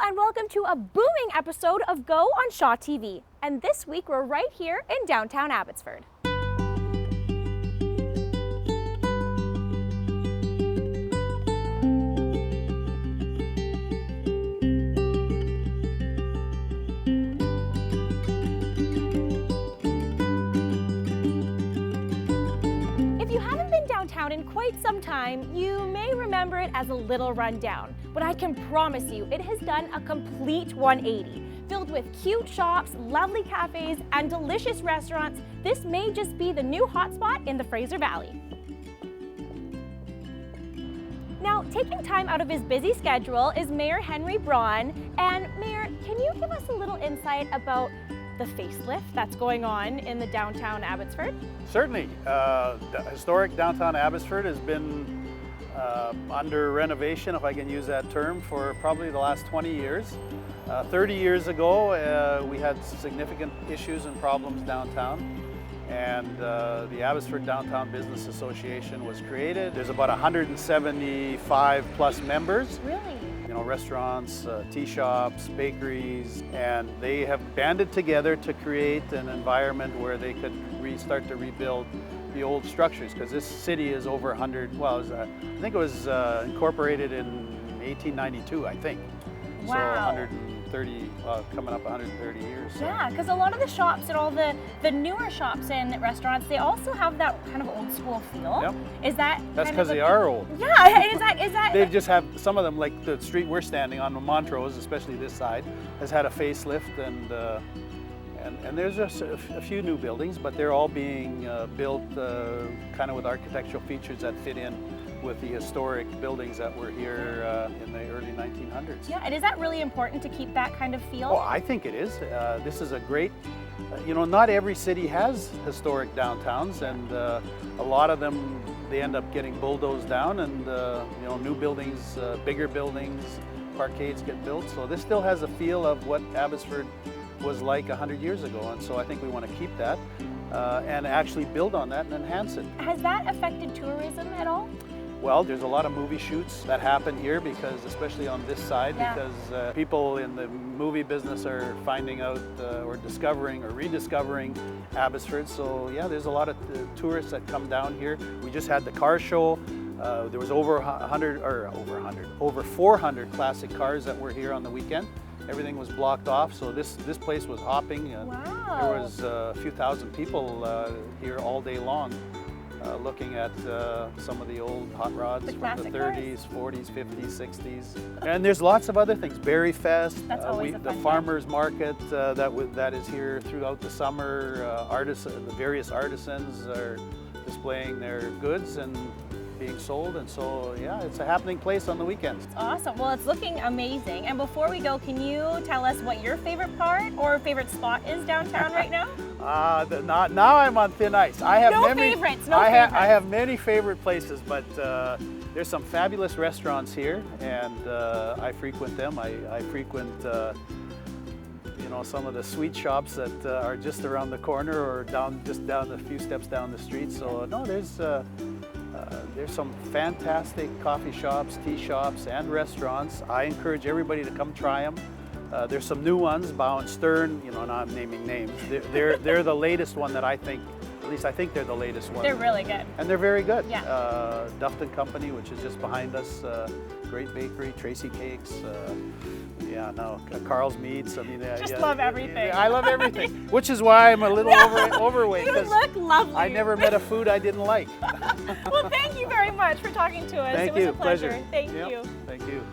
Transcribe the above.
and welcome to a booming episode of Go on Shaw TV. And this week we're right here in downtown Abbotsford. If you haven't been downtown in quite some time, you may remember it as a little rundown, but I can promise you it has done a complete 180. Filled with cute shops, lovely cafes, and delicious restaurants, this may just be the new hotspot in the Fraser Valley. Now, taking time out of his busy schedule is Mayor Henry Braun. And Mayor, can you give us a little insight about the facelift that's going on in the downtown Abbotsford? Certainly. The historic downtown Abbotsford has been under renovation, if I can use that term, for probably the last 20 years. 30 years ago, we had significant issues and problems downtown, and the Abbotsford Downtown Business Association was created. There's about 175 plus members. Really? You know, restaurants, tea shops, bakeries, and they have banded together to create an environment where they could start to rebuild the old structures, because this city is over 100, well, I think it was incorporated in 1892, I think. Wow. So 130, coming up 130 years. So. Yeah, because a lot of the shops and all the newer shops and restaurants, they also have that kind of old school feel. Yep. Is that That's because they are old. Yeah, is that They just have, some of them, like the street we're standing on Montrose, especially this side, has had a facelift, and there's just a few new buildings, but they're all being built kind of with architectural features that fit in with the historic buildings that were here in the early 1900s. Yeah, and is that really important to keep that kind of feel? Oh, I think it is. This is a great, you know, not every city has historic downtowns, and a lot of them, they end up getting bulldozed down, and you know, new buildings, bigger buildings, parkades get built. So this still has a feel of what Abbotsford was like 100 years ago, and so I think we want to keep that and actually build on that and enhance it. Has that affected tourism at all? Well, there's a lot of movie shoots that happen here, because, especially on this side, Yeah. because people in the movie business are finding out or discovering or rediscovering Abbotsford. So yeah, there's a lot of tourists that come down here. We just had the car show. There was over 400 classic cars that were here on the weekend. Everything was blocked off, so this place was hopping. Wow. There was a few thousand people here all day long. Looking at some of the old hot rods from the 30s, 40s, 50s, 60s. And there's lots of other things. Berry Fest, That's always a the fun farmers market that is here throughout the summer. The various artisans are displaying their goods and being sold, and so yeah, it's a happening place on the weekends. Awesome. Well, it's looking amazing. And before we go, can you tell us what your favorite part or favorite spot is downtown right now? Now I'm on thin ice. I have favorites. I have many favorite places, but there's some fabulous restaurants here, and I frequent them. I frequent you know, some of the sweet shops that are just around the corner or just down a few steps down the street. So no, there's some fantastic coffee shops, tea shops, and restaurants. I encourage everybody to come try them. There's some new ones, Bow and Stern, you know, not naming names. They're the latest one that I think, at least I think they're the latest one. They're really good. And they're very good. Yeah. Dufton Company, which is just behind us, great bakery, Tracy Cakes, yeah, no, Carl's Meats. I mean, Love everything. I love everything, which is why I'm a little overweight. You look lovely. I never met a food I didn't like. Well, thank you very much for talking to us. Thank it was you. a pleasure. Pleasure. Thank Yep. you. Thank you.